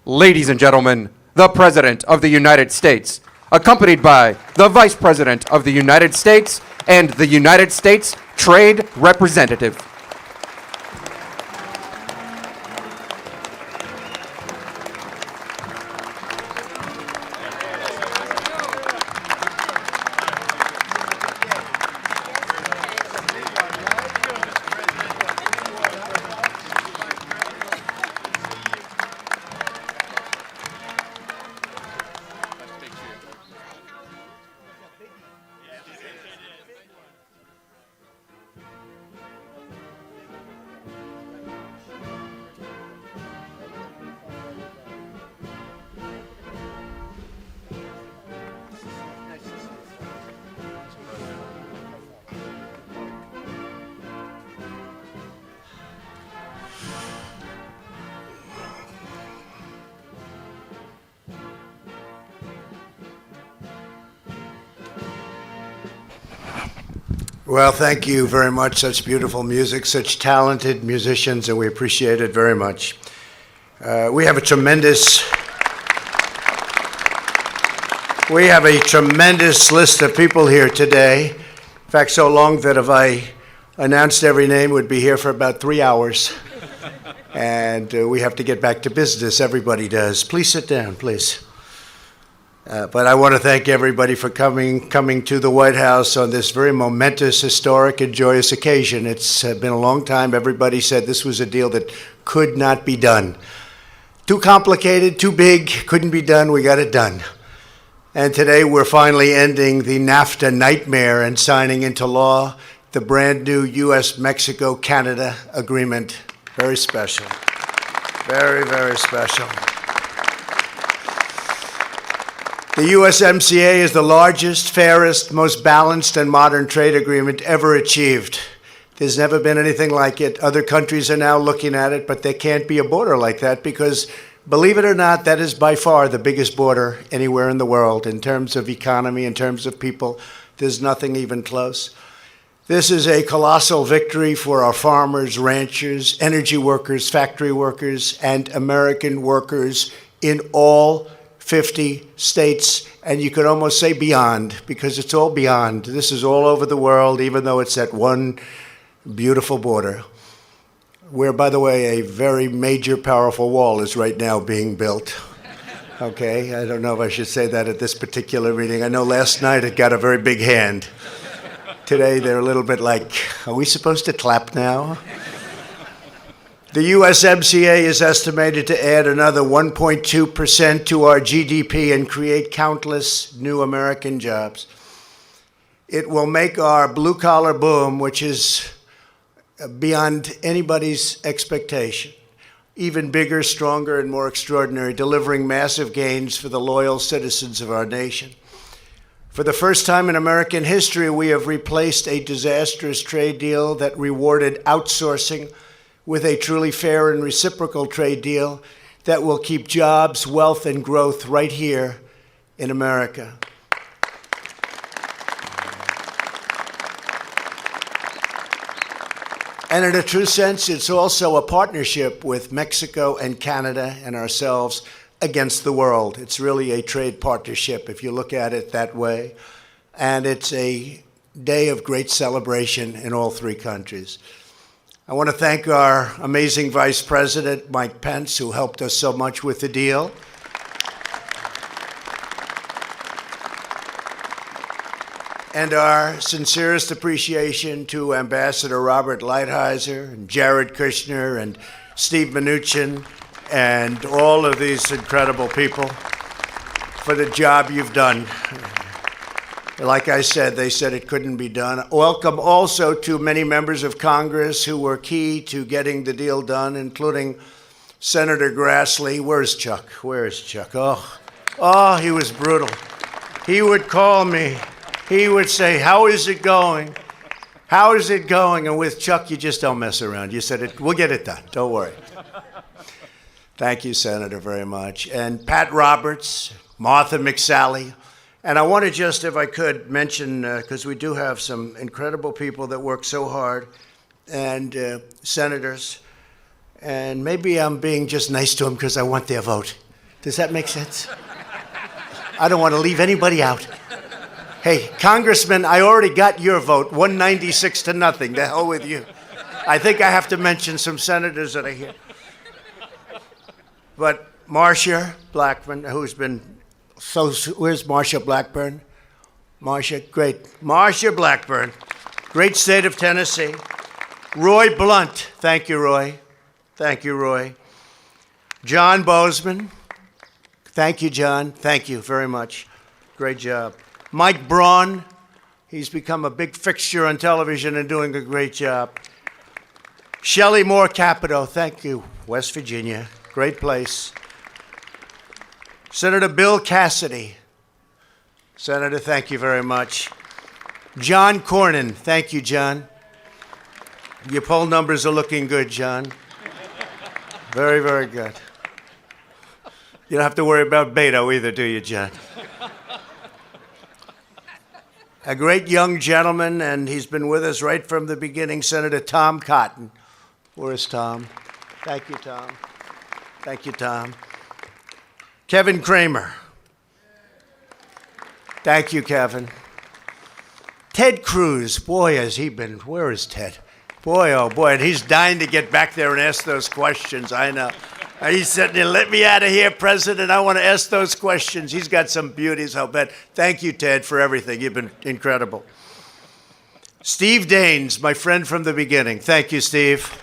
Ladies and gentlemen, the President of the United States, accompanied by the Vice President of the United States and the United States Trade Representative. Well, thank you very much. Such beautiful music, such talented musicians, and we appreciate it very much. We have a tremendous list of people here today. In fact, so long that if I announced every name, we'd be here for about 3 hours. And we have to get back to business. Everybody does. Please sit down, please. But I want to thank everybody for coming to the White House on this very momentous, historic, and joyous occasion. It's been a long time. Everybody said this was a deal that could not be done. Too complicated, too big, couldn't be done. We got it done. And today we're finally ending the NAFTA nightmare and signing into law the brand new U.S.-Mexico-Canada agreement. Very special. Very, very special. The USMCA is the largest, fairest, most balanced, and modern trade agreement ever achieved. There's never been anything like it. Other countries are now looking at it, but there can't be a border like that because, believe it or not, that is by far the biggest border anywhere in the world. In terms of economy, in terms of people, there's nothing even close. This is a colossal victory for our farmers, ranchers, energy workers, factory workers, and American workers in all 50 states, and you could almost say beyond, because it's all beyond. This is all over the world, even though it's at one beautiful border, where, by the way, a very major, powerful wall is right now being built. Okay, I don't know if I should say that at this particular meeting. I know last night it got a very big hand. Today they're a little bit like, are we supposed to clap now? The USMCA is estimated to add another 1.2% to our GDP and create countless new American jobs. It will make our blue-collar boom, which is beyond anybody's expectation, even bigger, stronger, and more extraordinary, delivering massive gains for the loyal citizens of our nation. For the first time in American history, we have replaced a disastrous trade deal that rewarded outsourcing with a truly fair and reciprocal trade deal that will keep jobs, wealth, and growth right here in America. And in a true sense, it's also a partnership with Mexico and Canada and ourselves against the world. It's really a trade partnership, if you look at it that way. And it's a day of great celebration in all three countries. I want to thank our amazing Vice President, Mike Pence, who helped us so much with the deal. And our sincerest appreciation to Ambassador Robert Lighthizer and Jared Kushner and Steve Mnuchin and all of these incredible people for the job you've done. Like I said, they said it couldn't be done. Welcome also to many members of Congress who were key to getting the deal done, including Senator Grassley. Where's Chuck? Where is Chuck? Oh, he was brutal. He would call me. He would say, how is it going? How is it going? And with Chuck, you just don't mess around. You said, we'll get it done. Don't worry. Thank you, Senator, very much. And Pat Roberts, Martha McSally. And I want to just, if I could, mention, because we do have some incredible people that work so hard, and senators, and maybe I'm being just nice to them because I want their vote. Does that make sense? I don't want to leave anybody out. Hey, Congressman, I already got your vote, 196 to nothing. The hell with you. I think I have to mention some senators that are here. But Marcia Blackburn, who's been where's Marcia Blackburn? Marcia, great. Marcia Blackburn, great state of Tennessee. Roy Blunt, thank you, Roy. Thank you, Roy. John Bozeman, thank you, John. Thank you very much. Great job. Mike Braun, he's become a big fixture on television and doing a great job. Shelley Moore Capito, thank you. West Virginia, great place. Senator Bill Cassidy. Senator, thank you very much. John Cornyn, thank you, John. Your poll numbers are looking good, John. Very, very good. You don't have to worry about Beto either, do you, John? A great young gentleman, and he's been with us right from the beginning, Senator Tom Cotton. Where's Tom? Thank you, Tom. Thank you, Tom. Kevin Kramer. Thank you, Kevin. Ted Cruz. Boy, has he been. Where is Ted? Boy, oh boy, and he's dying to get back there and ask those questions, I know. And he's sitting there, let me out of here, President. I want to ask those questions. He's got some beauties, I'll bet. Thank you, Ted, for everything. You've been incredible. Steve Daines, my friend from the beginning. Thank you, Steve.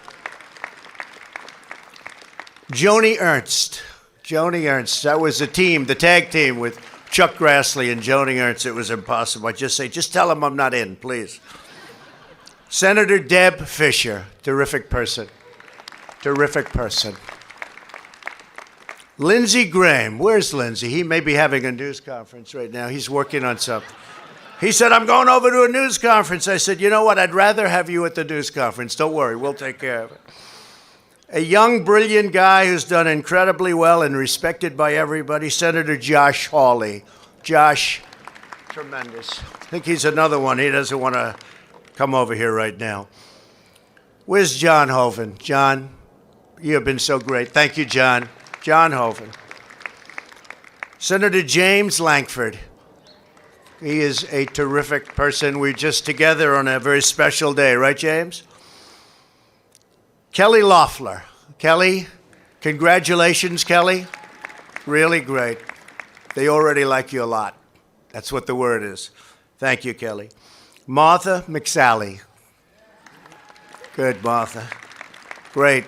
Joni Ernst. Joni Ernst. That was the team, the tag team with Chuck Grassley and Joni Ernst. It was impossible. I just say, just tell him I'm not in, please. Senator Deb Fischer. Terrific person. Terrific person. Lindsey Graham. Where's Lindsey? He may be having a news conference right now. He's working on something. He said, I'm going over to a news conference. I said, you know what? I'd rather have you at the news conference. Don't worry. We'll take care of it. A young, brilliant guy who's done incredibly well and respected by everybody, Senator Josh Hawley. Josh, tremendous. I think he's another one. He doesn't want to come over here right now. Where's John Hoeven? John, you have been so great. Thank you, John. John Hoeven. Senator James Lankford. He is a terrific person. We're just together on a very special day, right, James? Kelly Loeffler. Kelly, congratulations, Kelly. Really great. They already like you a lot. That's what the word is. Thank you, Kelly. Martha McSally. Good, Martha. Great.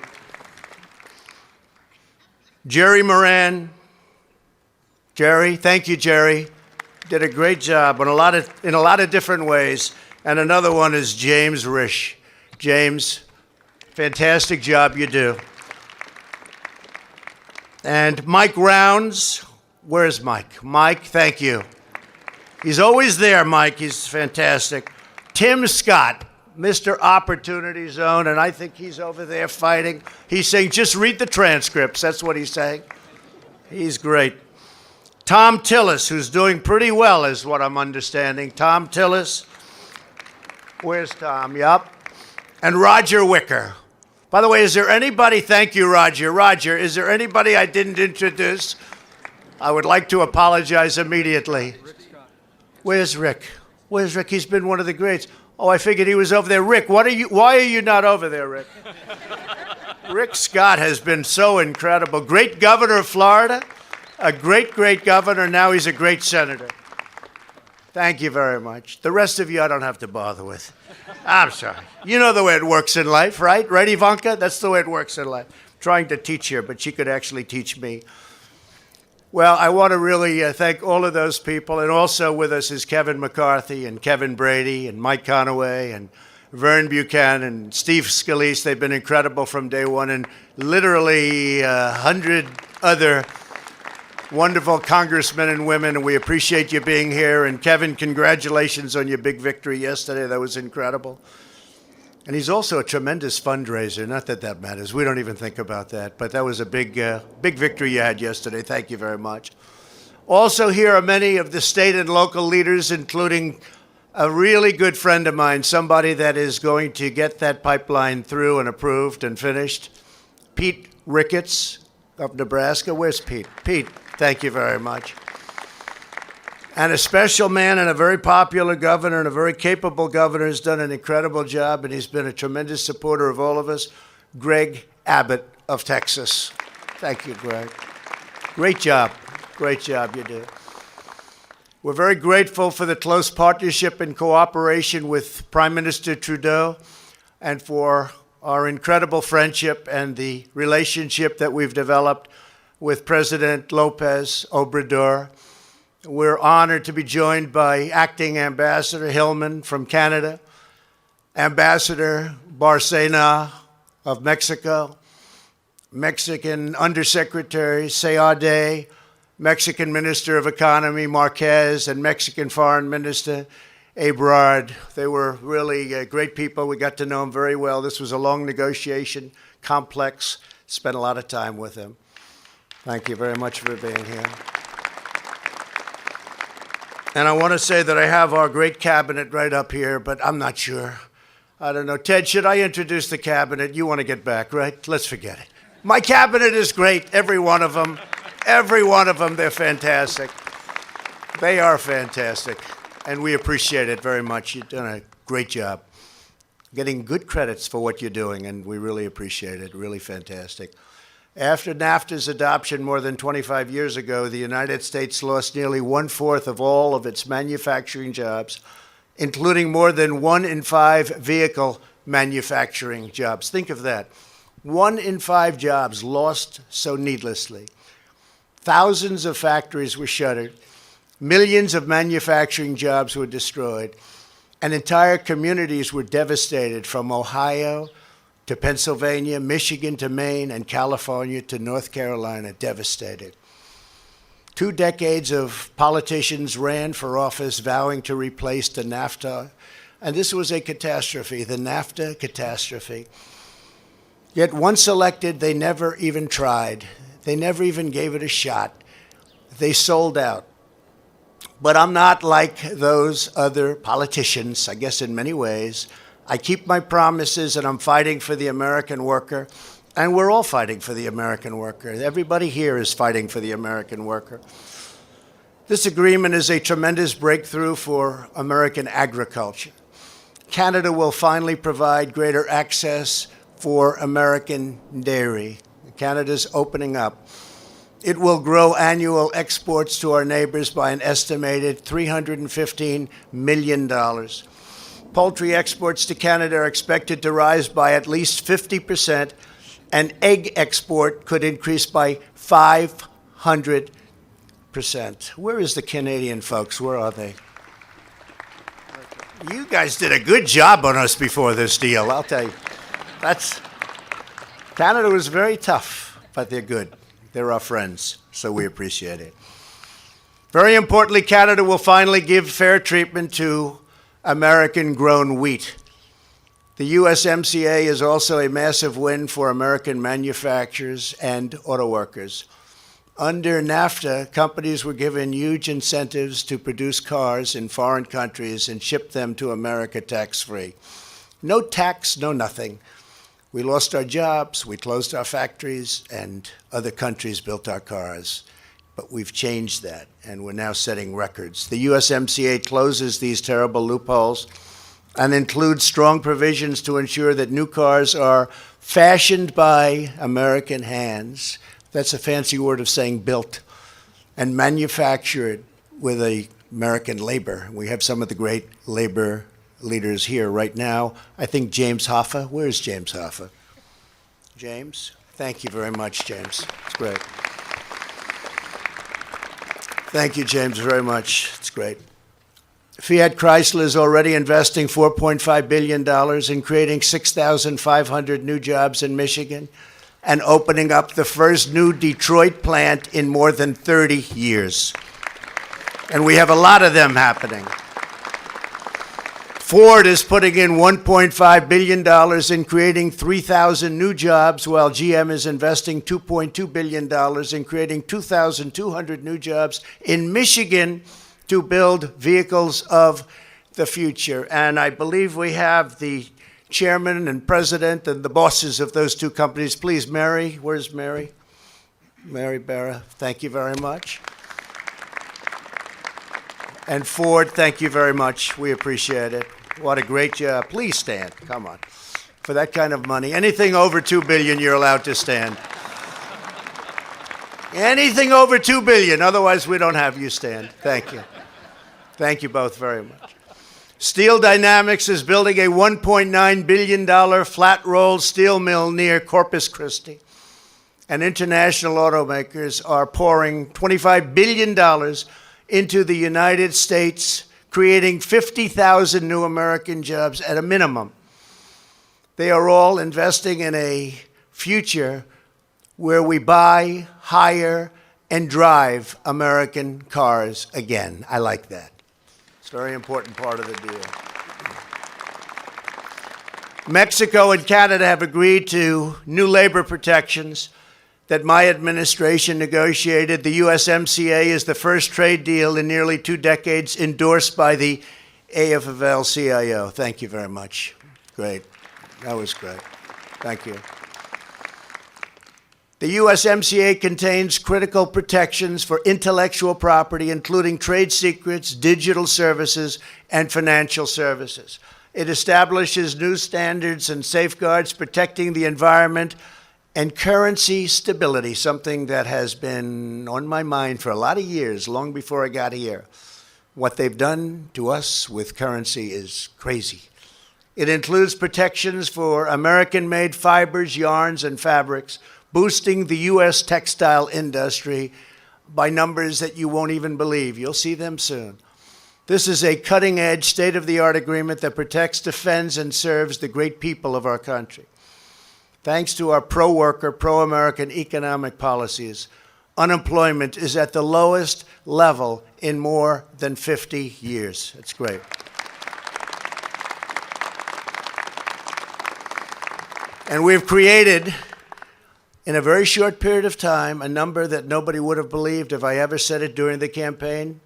Jerry Moran. Jerry, thank you, Jerry. Did a great job in a lot of different ways. And another one is James Risch. James, fantastic job you do. And Mike Rounds. Where's Mike? Mike, thank you. He's always there, Mike. He's fantastic. Tim Scott, Mr. Opportunity Zone, and I think he's over there fighting. He's saying, just read the transcripts. That's what he's saying. He's great. Tom Tillis, who's doing pretty well, is what I'm understanding. Tom Tillis. Where's Tom? Yup. And Roger Wicker. By the way, is there anybody, thank you, Roger. Roger, is there anybody I didn't introduce? I would like to apologize immediately. Where's Rick? Where's Rick? He's been one of the greats. Oh, I figured he was over there. Rick, why are you not over there, Rick? Rick Scott has been so incredible. Great governor of Florida, a great, great governor. Now he's a great senator. Thank you very much. The rest of you I don't have to bother with. I'm sorry. You know the way it works in life, right? Right, Ivanka? That's the way it works in life. I'm trying to teach her, but she could actually teach me. Well, I want to really thank all of those people. And also with us is Kevin McCarthy and Kevin Brady and Mike Conaway and Vern Buchanan and Steve Scalise. They've been incredible from day one. And literally 100 other wonderful congressmen and women. And we appreciate you being here. And Kevin, congratulations on your big victory yesterday. That was incredible. And he's also a tremendous fundraiser. Not that that matters. We don't even think about that. But that was a big victory you had yesterday. Thank you very much. Also here are many of the state and local leaders, including a really good friend of mine, somebody that is going to get that pipeline through and approved and finished, Pete Ricketts of Nebraska. Where's Pete? Pete, Thank you very much. And a special man and a very popular governor and a very capable governor has done an incredible job, and he's been a tremendous supporter of all of us, Greg Abbott of Texas. Thank you, Greg. Great job. Great job you do. We're very grateful for the close partnership and cooperation with Prime Minister Trudeau and for our incredible friendship and the relationship that we've developed with President Lopez Obrador. We're honored to be joined by Acting Ambassador Hillman from Canada, Ambassador Barcena of Mexico, Mexican Undersecretary Seade, Mexican Minister of Economy Marquez, and Mexican Foreign Minister Ebrard. They were really great people. We got to know them very well. This was a long negotiation, complex. Spent a lot of time with them. Thank you very much for being here. And I want to say that I have our great cabinet right up here, but I'm not sure. I don't know. Ted, should I introduce the cabinet? You want to get back, right? Let's forget it. My cabinet is great, every one of them. Every one of them, they're fantastic. They are fantastic, and we appreciate it very much. You've done a great job. Getting good credits for what you're doing, and we really appreciate it. Really fantastic. After NAFTA's adoption more than 25 years ago, the United States lost nearly 1/4 of all of its manufacturing jobs, including more than 1 in 5 vehicle manufacturing jobs. Think of that. 1 in 5 jobs lost so needlessly. Thousands of factories were shuttered. Millions of manufacturing jobs were destroyed. And entire communities were devastated, from Ohio to Pennsylvania, Michigan to Maine, and California to North Carolina, devastated. 2 decades of politicians ran for office vowing to replace the NAFTA, and this was a catastrophe, the NAFTA catastrophe. Yet once elected, they never even tried. They never even gave it a shot. They sold out. But I'm not like those other politicians, I guess in many ways. I keep my promises, and I'm fighting for the American worker. And we're all fighting for the American worker. Everybody here is fighting for the American worker. This agreement is a tremendous breakthrough for American agriculture. Canada will finally provide greater access for American dairy. Canada's opening up. It will grow annual exports to our neighbors by an estimated $315 million. Poultry exports to Canada are expected to rise by at least 50%, and egg export could increase by 500%. Where is the Canadian folks? Where are they? You guys did a good job on us before this deal, I'll tell you. Canada was very tough, but they're good. They're our friends, so we appreciate it. Very importantly, Canada will finally give fair treatment to American-grown wheat. The USMCA is also a massive win for American manufacturers and auto workers. Under NAFTA, companies were given huge incentives to produce cars in foreign countries and ship them to America tax-free. No tax, no nothing. We lost our jobs, we closed our factories, and other countries built our cars. But we've changed that, and we're now setting records. The USMCA closes these terrible loopholes and includes strong provisions to ensure that new cars are fashioned by American hands. That's a fancy word of saying built, and manufactured with American labor. We have some of the great labor leaders here right now. I think James Hoffa. Where's James Hoffa? James? Thank you very much, James. It's great. Thank you, James, very much. It's great. Fiat Chrysler is already investing $4.5 billion in creating 6,500 new jobs in Michigan and opening up the first new Detroit plant in more than 30 years. And we have a lot of them happening. Ford is putting in $1.5 billion in creating 3,000 new jobs, while GM is investing $2.2 billion in creating 2,200 new jobs in Michigan to build vehicles of the future. And I believe we have the chairman and president and the bosses of those two companies. Please, Mary, where's Mary? Mary Barra, thank you very much. And Ford, thank you very much. We appreciate it. What a great job. Please stand. Come on. For that kind of money, anything over $2 billion, you're allowed to stand. Anything over $2 billion, otherwise we don't have you stand. Thank you. Thank you both very much. Steel Dynamics is building a $1.9 billion flat-rolled steel mill near Corpus Christi. And international automakers are pouring $25 billion into the United States, creating 50,000 new American jobs at a minimum. They are all investing in a future where we buy, hire, and drive American cars again. I like that. It's a very important part of the deal. Mexico and Canada have agreed to new labor protections that my administration negotiated. The USMCA is the first trade deal in nearly 2 decades endorsed by the AFL-CIO. Thank you very much. Great. That was great. Thank you. The USMCA contains critical protections for intellectual property, including trade secrets, digital services, and financial services. It establishes new standards and safeguards protecting the environment and currency stability, something that has been on my mind for a lot of years, long before I got here. What they've done to us with currency is crazy. It includes protections for American-made fibers, yarns, and fabrics, boosting the U.S. textile industry by numbers that you won't even believe. You'll see them soon. This is a cutting-edge, state-of-the-art agreement that protects, defends, and serves the great people of our country. Thanks to our pro-worker, pro-American economic policies, unemployment is at the lowest level in more than 50 years. It's great. And we've created, in a very short period of time, a number that nobody would have believed if I ever said it during the campaign.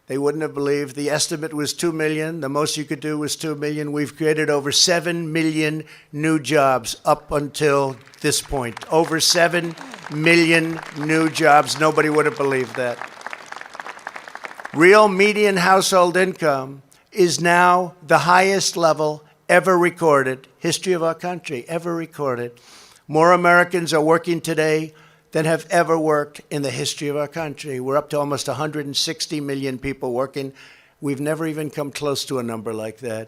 They wouldn't have believed. The estimate was 2 million. The most you could do was 2 million. We've created over 7 million new jobs up until this point. Over 7 million new jobs. Nobody would have believed that. Real median household income is now the highest level ever recorded, history of our country, ever recorded. More Americans are working today than have ever worked in the history of our country. We're up to almost 160 million people working. We've never even come close to a number like that.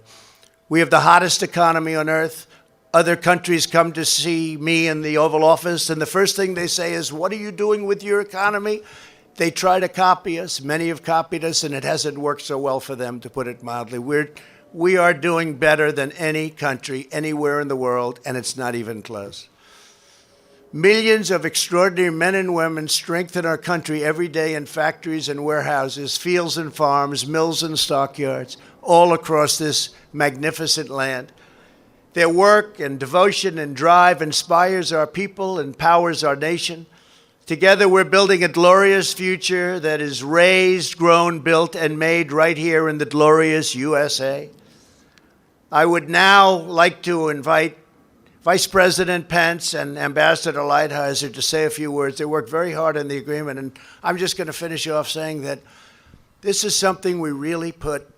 We have the hottest economy on earth. Other countries come to see me in the Oval Office, and the first thing they say is, "What are you doing with your economy?" They try to copy us. Many have copied us, and it hasn't worked so well for them, to put it mildly. We are doing better than any country anywhere in the world, and it's not even close. Millions of extraordinary men and women strengthen our country every day in factories and warehouses, fields and farms, mills and stockyards, all across this magnificent land. Their work and devotion and drive inspires our people and powers our nation. Together, we're building a glorious future that is raised, grown, built, and made right here in the glorious USA. I would now like to invite Vice President Pence and Ambassador Lighthizer to say a few words. They worked very hard on the agreement, and I'm just going to finish off saying that this is something we really put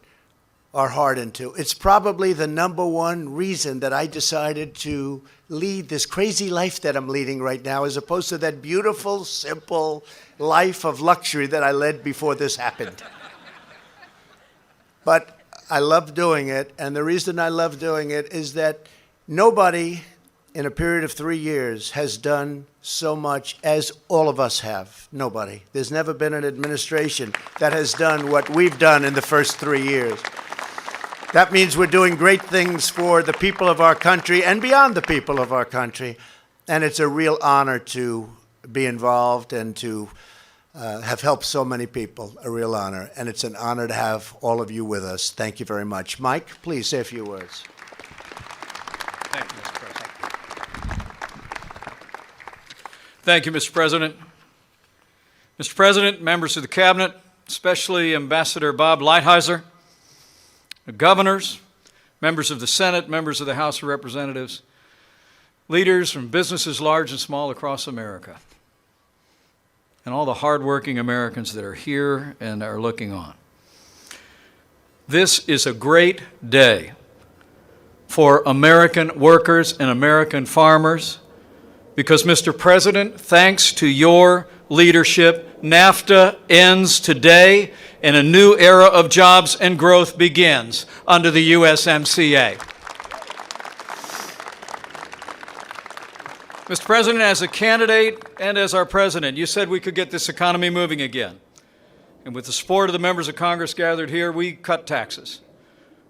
our heart into. It's probably the #1 reason that I decided to lead this crazy life that I'm leading right now, as opposed to that beautiful, simple life of luxury that I led before this happened. But I love doing it, and the reason I love doing it is that nobody in a period of 3 years has done so much as all of us have. Nobody. There's never been an administration that has done what we've done in the first 3 years. That means we're doing great things for the people of our country and beyond the people of our country. And it's a real honor to be involved and to have helped so many people. A real honor. And it's an honor to have all of you with us. Thank you very much. Mike, please say a few words. Thank you, Mr. President. Thank you, Mr. President. Mr. President, members of the Cabinet, especially Ambassador Bob Lighthizer, the governors, members of the Senate, members of the House of Representatives, leaders from businesses large and small across America. and all the hardworking Americans that are here and are looking on. This is a great day for American workers and American farmers because, Mr. President, thanks to your leadership, NAFTA ends today and a new era of jobs and growth begins under the USMCA. Mr. President, as a candidate and as our president, you said we could get this economy moving again. And with the support of the members of Congress gathered here, we cut taxes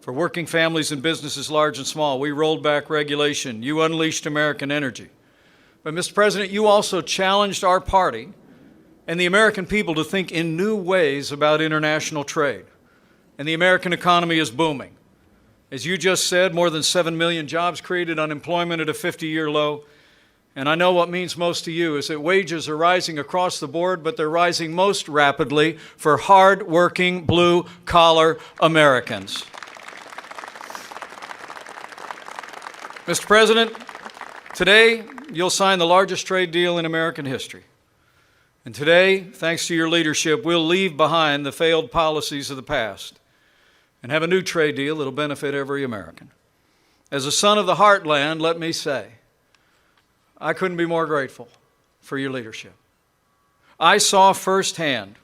for working families and businesses large and small. We rolled back regulation. You unleashed American energy. But, Mr. President, you also challenged our party and the American people to think in new ways about international trade. And the American economy is booming. As you just said, more than 7 million jobs created, unemployment at a 50-year low. And I know what means most to you is that wages are rising across the board, but they're rising most rapidly for hard-working, blue-collar Americans. Mr. President, today you'll sign the largest trade deal in American history. And today, thanks to your leadership, we'll leave behind the failed policies of the past and have a new trade deal that'll benefit every American. As a son of the heartland, let me say, I couldn't be more grateful for your leadership. I saw firsthand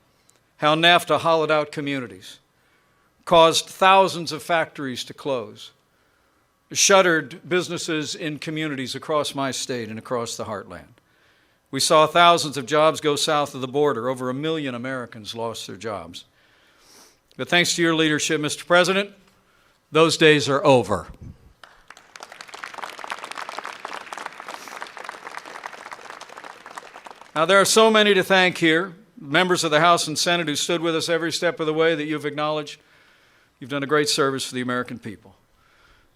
how NAFTA hollowed out communities, caused thousands of factories to close, shuttered businesses in communities across my state and across the heartland. We saw thousands of jobs go south of the border. Over 1 million Americans lost their jobs. But thanks to your leadership, Mr. President, those days are over. Now, there are so many to thank here, members of the House and Senate who stood with us every step of the way that you've acknowledged. You've done a great service for the American people.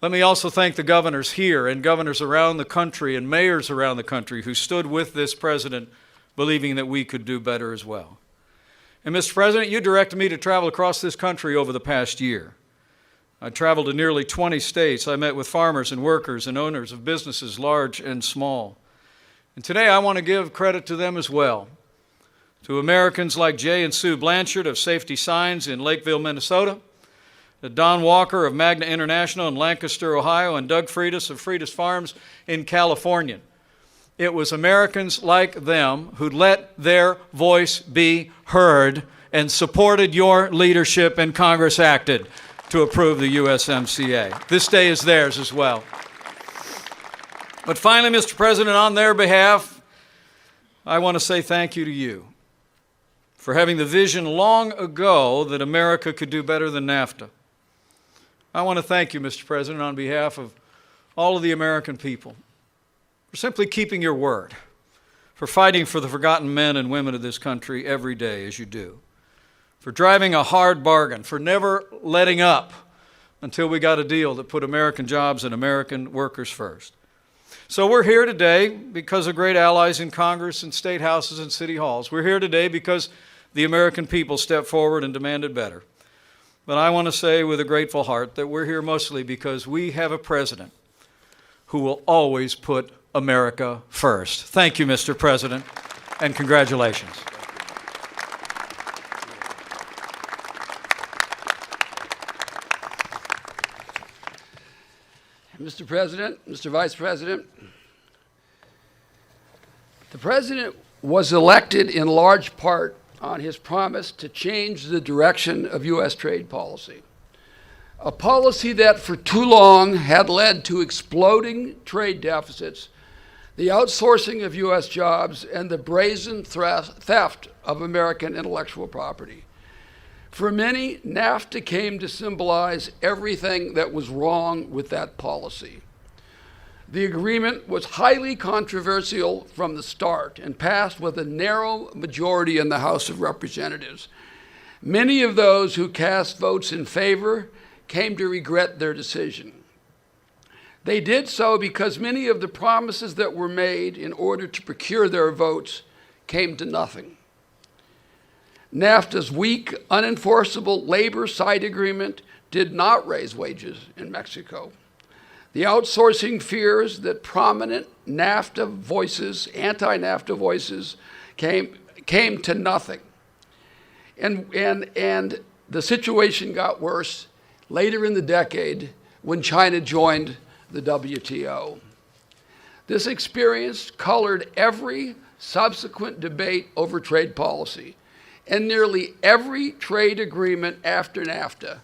Let me also thank the governors here and governors around the country and mayors around the country who stood with this president, believing that we could do better as well. And Mr. President, you directed me to travel across this country over the past year. I traveled to nearly 20 states. I met with farmers and workers and owners of businesses large and small. And today I want to give credit to them as well, to Americans like Jay and Sue Blanchard of Safety Signs in Lakeville, Minnesota, Don Walker of Magna International in Lancaster, Ohio, and Doug Freitas of Freitas Farms in California. It was Americans like them who let their voice be heard and supported your leadership, and Congress acted to approve the USMCA. This day is theirs as well. But finally, Mr. President, on their behalf, I want to say thank you to you for having the vision long ago that America could do better than NAFTA. I want to thank you, Mr. President, on behalf of all of the American people for simply keeping your word, for fighting for the forgotten men and women of this country every day as you do, for driving a hard bargain, for never letting up until we got a deal that put American jobs and American workers first. So we're here today because of great allies in Congress and state houses and city halls. We're here today because the American people stepped forward and demanded better. But I want to say with a grateful heart that we're here mostly because we have a president who will always put America first. Thank you, Mr. President, and congratulations. Mr. President, Mr. Vice President, the President was elected in large part on his promise to change the direction of U.S. trade policy, a policy that for too long had led to exploding trade deficits, the outsourcing of U.S. jobs, and the brazen theft of American intellectual property. For many, NAFTA came to symbolize everything that was wrong with that policy. The agreement was highly controversial from the start and passed with a narrow majority in the House of Representatives. Many of those who cast votes in favor came to regret their decision. They did so because many of the promises that were made in order to procure their votes came to nothing. NAFTA's weak, unenforceable labor side agreement did not raise wages in Mexico. The outsourcing fears that prominent NAFTA voices, anti-NAFTA voices, came to nothing. And the situation got worse later in the decade when China joined the WTO. This experience colored every subsequent debate over trade policy, and nearly every trade agreement after NAFTA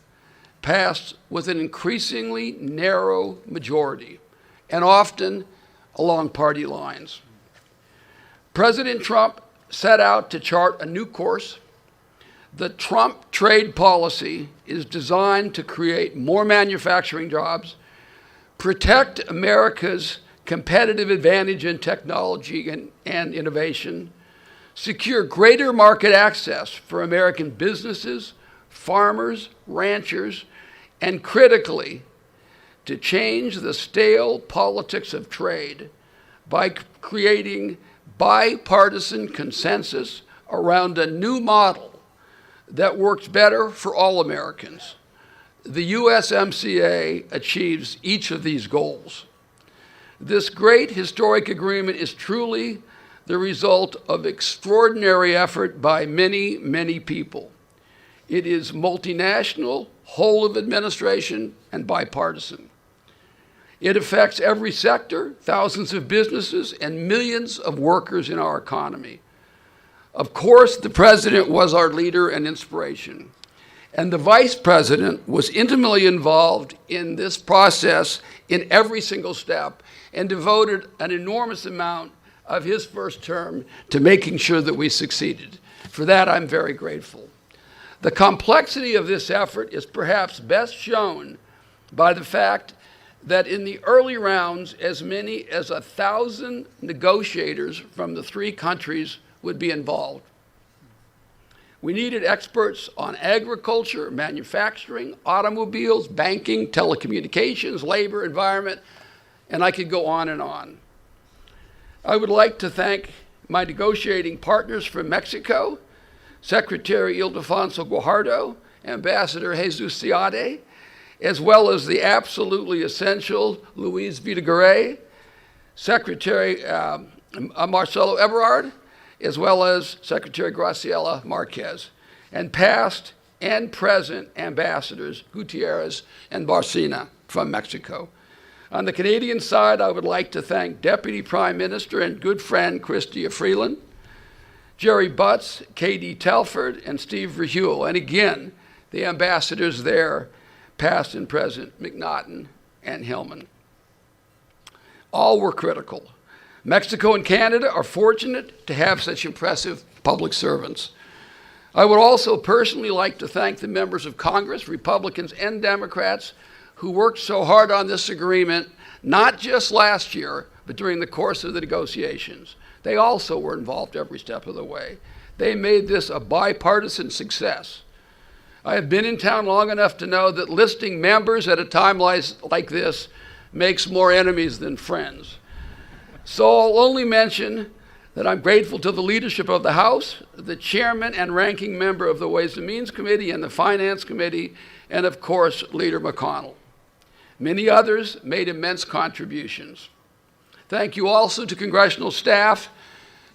passed with an increasingly narrow majority, and often along party lines. President Trump set out to chart a new course. The Trump trade policy is designed to create more manufacturing jobs, protect America's competitive advantage in technology and innovation, secure greater market access for American businesses, farmers, ranchers, and critically, to change the stale politics of trade by creating bipartisan consensus around a new model that works better for all Americans. The USMCA achieves each of these goals. This great historic agreement is truly the result of extraordinary effort by many, many people. It is multinational, whole of administration, and bipartisan. It affects every sector, thousands of businesses, and millions of workers in our economy. Of course, the president was our leader and inspiration, and the vice president was intimately involved in this process in every single step and devoted an enormous amount of his first term to making sure that we succeeded. For that, I'm very grateful. The complexity of this effort is perhaps best shown by the fact that in the early rounds, as many as 1,000 negotiators from the three countries would be involved. We needed experts on agriculture, manufacturing, automobiles, banking, telecommunications, labor, environment, and I could go on and on. I would like to thank my negotiating partners from Mexico, Secretary Ildefonso Guajardo, Ambassador Jesus Seade, as well as the absolutely essential Luis Videgaray, Secretary Marcelo Ebrard, as well as Secretary Graciela Marquez, and past and present ambassadors Gutierrez and Barcina from Mexico. On the Canadian side, I would like to thank Deputy Prime Minister and good friend Chrystia Freeland, Jerry Butts, K.D. Telford, and Steve Verheuel, and again, the ambassadors there, past and present, McNaughton and Hillman. All were critical. Mexico and Canada are fortunate to have such impressive public servants. I would also personally like to thank the members of Congress, Republicans and Democrats, who worked so hard on this agreement, not just last year, but during the course of the negotiations. They also were involved every step of the way. They made this a bipartisan success. I have been in town long enough to know that listing members at a time like this makes more enemies than friends. So I'll only mention that I'm grateful to the leadership of the House, the chairman and ranking member of the Ways and Means Committee and the Finance Committee, and of course, Leader McConnell. Many others made immense contributions. Thank you also to congressional staff.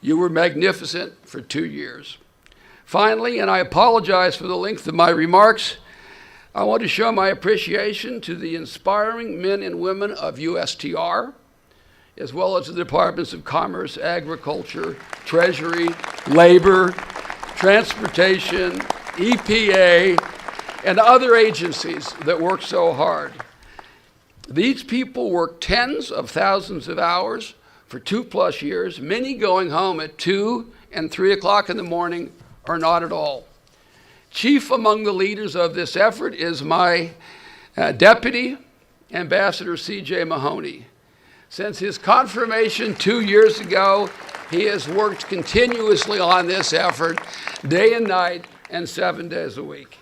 You were magnificent for 2 years. Finally, and I apologize for the length of my remarks, I want to show my appreciation to the inspiring men and women of USTR, as well as the Departments of Commerce, Agriculture, Treasury, Labor, Transportation, EPA, and other agencies that work so hard. These people work tens of thousands of hours for 2+ years, many going home at 2 and 3 o'clock in the morning or not at all. Chief among the leaders of this effort is my deputy, Ambassador C.J. Mahoney. Since his confirmation 2 years ago, he has worked continuously on this effort, day and night and 7 days a week.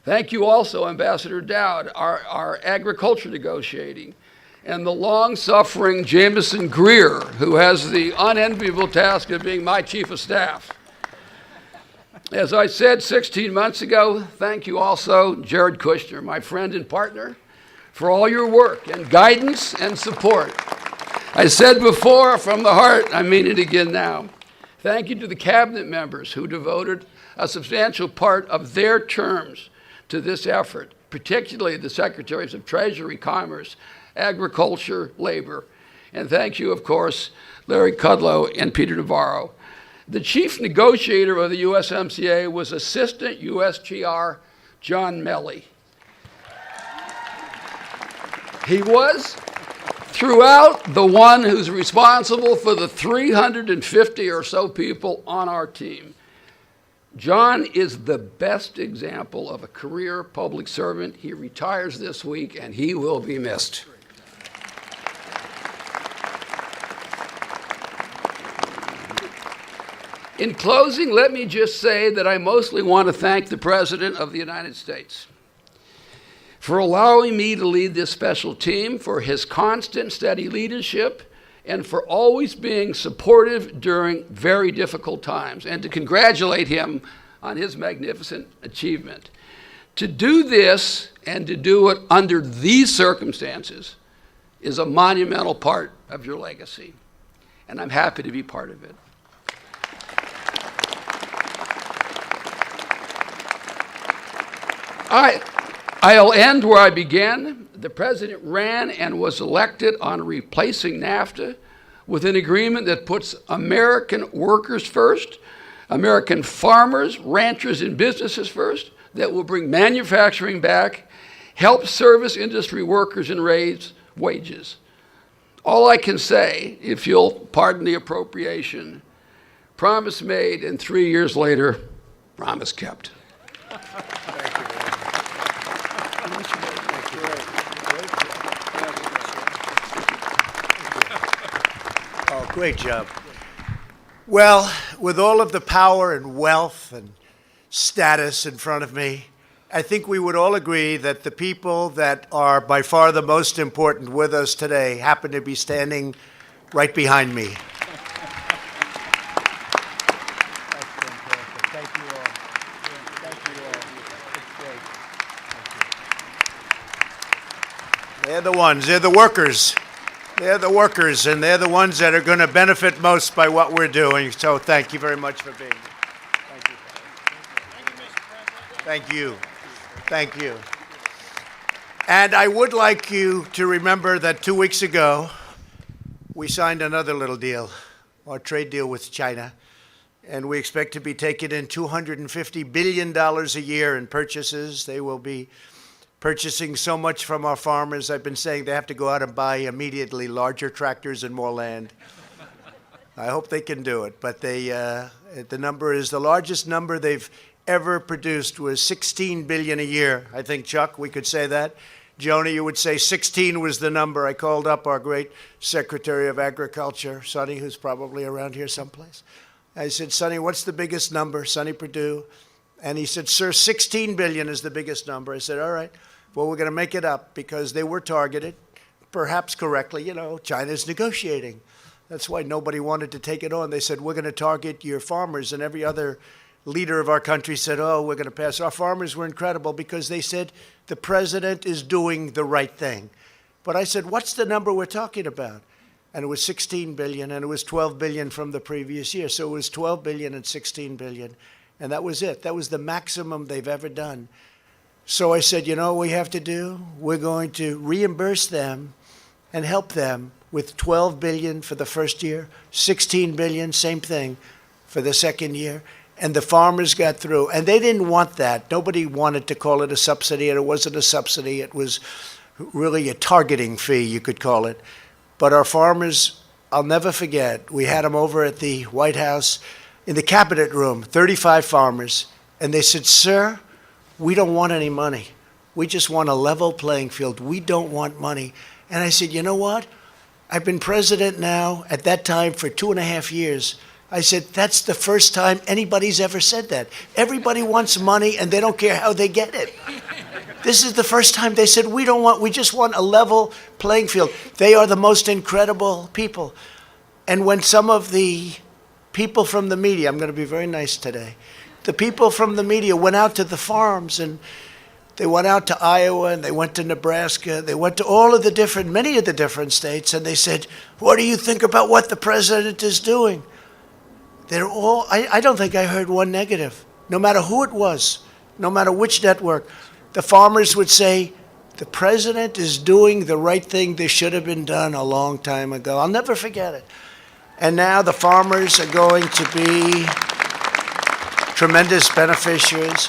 Thank you also, Ambassador Dowd, our agriculture negotiating, and the long-suffering Jameson Greer, who has the unenviable task of being my chief of staff. As I said 16 months ago, thank you also, Jared Kushner, my friend and partner, for all your work and guidance and support. I said before, from the heart, I mean it again now. Thank you to the cabinet members who devoted a substantial part of their terms to this effort, particularly the Secretaries of Treasury, Commerce, Agriculture, Labor, and thank you, of course, Larry Kudlow and Peter Navarro. The chief negotiator of the USMCA was Assistant USTR John Melly. He was, throughout, the one who's responsible for the 350 or so people on our team. John is the best example of a career public servant. He retires this week, and he will be missed. In closing, let me just say that I mostly want to thank the President of the United States for allowing me to lead this special team, for his constant, steady leadership, and for always being supportive during very difficult times, and to congratulate him on his magnificent achievement. To do this, and to do it under these circumstances, is a monumental part of your legacy, and I'm happy to be part of it. I'll end where I began. The President ran and was elected on replacing NAFTA with an agreement that puts American workers first, American farmers, ranchers, and businesses first, that will bring manufacturing back, help service industry workers, and raise wages. All I can say, if you'll pardon the appropriation, promise made, and 3 years later, promise kept. Great job. Well, with all of the power and wealth and status in front of me, I think we would all agree that the people that are by far the most important with us today happen to be standing right behind me. Thank you all. Thank you all. It's great. They're the ones, they're the workers. They're the workers, and they're the ones that are going to benefit most by what we're doing. So thank you very much for being here. Thank you. Thank you. Thank you. And I would like you to remember that 2 weeks ago, we signed another little deal, our trade deal with China. And we expect to be taking in $250 billion a year in purchases. They will be purchasing so much from our farmers. I've been saying they have to go out and buy immediately larger tractors and more land. I hope they can do it. But the number is the largest number they've ever produced was $16 billion a year. I think, Chuck, we could say that. Joni, you would say 16 was the number. I called up our great Secretary of Agriculture, Sonny, who's probably around here someplace. I said, Sonny, what's the biggest number? Sonny Perdue. And he said, sir, 16 billion is the biggest number. I said, all right. Well, we're going to make it up because they were targeted, perhaps correctly. You know, China's negotiating. That's why nobody wanted to take it on. They said, we're going to target your farmers. And every other leader of our country said, oh, we're going to pass. Our farmers were incredible because they said the president is doing the right thing. But I said, what's the number we're talking about? And it was 16 billion, and it was 12 billion from the previous year. So it was 12 billion and 16 billion. And that was it. That was the maximum they've ever done. So I said, you know what we have to do? We're going to reimburse them and help them with 12 billion for the first year, 16 billion, same thing, for the second year. And the farmers got through. And they didn't want that. Nobody wanted to call it a subsidy, and it wasn't a subsidy. It was really a targeting fee, you could call it. But our farmers, I'll never forget, we had them over at the White House in the cabinet room, 35 farmers, and they said, sir, we don't want any money. We just want a level playing field. We don't want money. And I said, you know what? I've been president now at that time for 2.5 years. I said, that's the first time anybody's ever said that. Everybody wants money and they don't care how they get it. This is the first time they said, we just want a level playing field. They are the most incredible people. And when some of the people from the media, I'm going to be very nice today, the people from the media went out to the farms, and they went out to Iowa, and they went to Nebraska, they went to many of the different states, and they said, what do you think about what the president is doing? They're all, I don't think I heard one negative, no matter who it was, no matter which network. The farmers would say, the president is doing the right thing. This should have been done a long time ago. I'll never forget it. And now the farmers are going to be tremendous beneficiaries.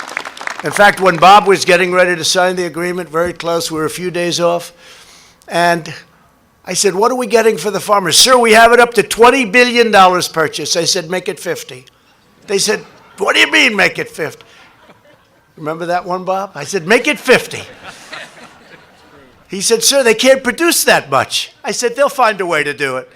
In fact, when Bob was getting ready to sign the agreement, very close, we were a few days off, and I said, what are we getting for the farmers? Sir, we have it up to $20 billion purchase. I said, make it 50. They said, what do you mean, make it 50? Remember that one, Bob? I said, make it 50. He said, sir, they can't produce that much. I said, they'll find a way to do it.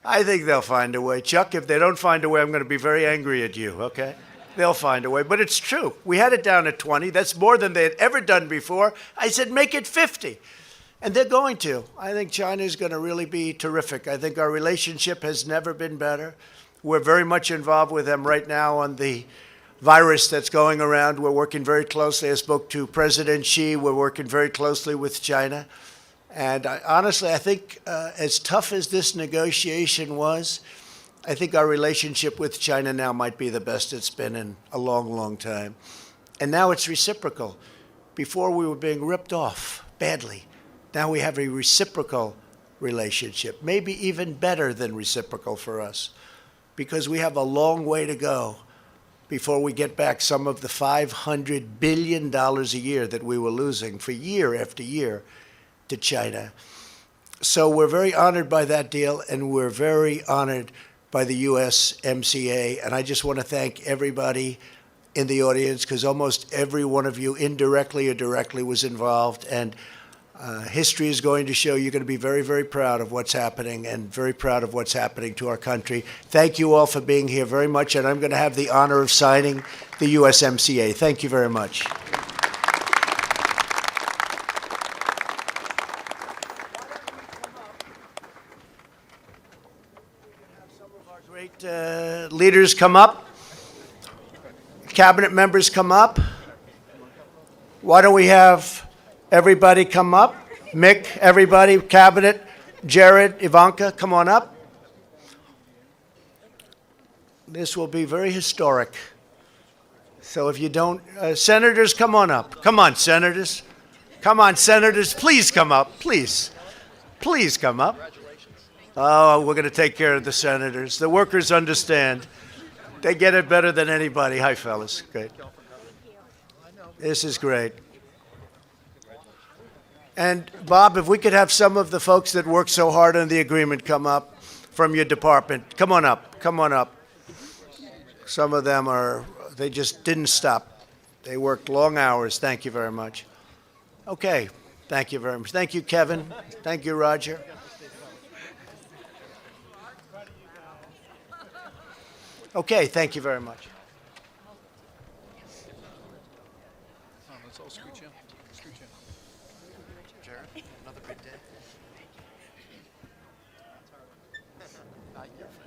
I think they'll find a way. Chuck, if they don't find a way, I'm going to be very angry at you, okay? They'll find a way. But it's true. We had it down at 20. That's more than they had ever done before. I said, make it 50. And they're going to. I think China is going to really be terrific. I think our relationship has never been better. We're very much involved with them right now on the virus that's going around. We're working very closely. I spoke to President Xi. We're working very closely with China. And honestly, I think as tough as this negotiation was, I think our relationship with China now might be the best it's been in a long, long time. And now it's reciprocal. Before we were being ripped off badly. Now we have a reciprocal relationship, maybe even better than reciprocal for us, because we have a long way to go before we get back some of the $500 billion a year that we were losing for year after year to China. So we're very honored by that deal, and we're very honored by the USMCA. And I just want to thank everybody in the audience, because almost every one of you, indirectly or directly, was involved. And history is going to show you're going to be very, very proud of what's happening, and very proud of what's happening to our country. Thank you all for being here very much, and I'm going to have the honor of signing the USMCA. Thank you very much. Some of our great leaders come up. Cabinet members come up. Why don't we have everybody come up? Mick, everybody, Cabinet, Jared, Ivanka, come on up. This will be very historic. So if you don't, senators, come on up. Come on, senators. Come on, senators, please come up, please. Please come up. Oh, we're going to take care of the senators. The workers understand. They get it better than anybody. Hi, fellas. Great. This is great. And Bob, if we could have some of the folks that worked so hard on the agreement come up from your department. Come on up. Come on up. Some of them they just didn't stop. They worked long hours. Thank you very much. Okay. Thank you very much. Thank you, Kevin. Thank you, Roger. Okay. Thank you very much. Let's all scooch in. Scooch in. Jared, another big day. Not your favorite.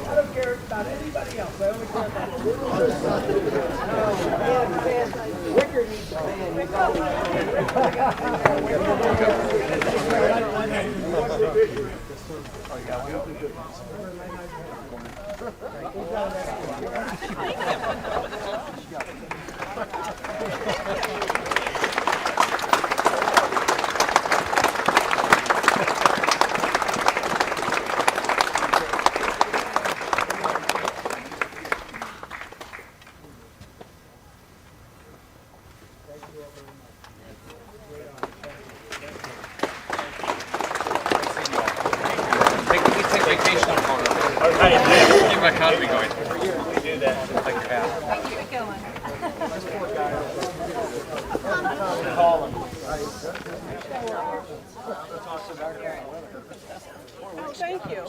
I don't care about anybody else. I only care about you. Wicker needs a fan. Please take vacation photo. Keep my economy going. Do that. Like your hat. Keep it going. Oh, thank you.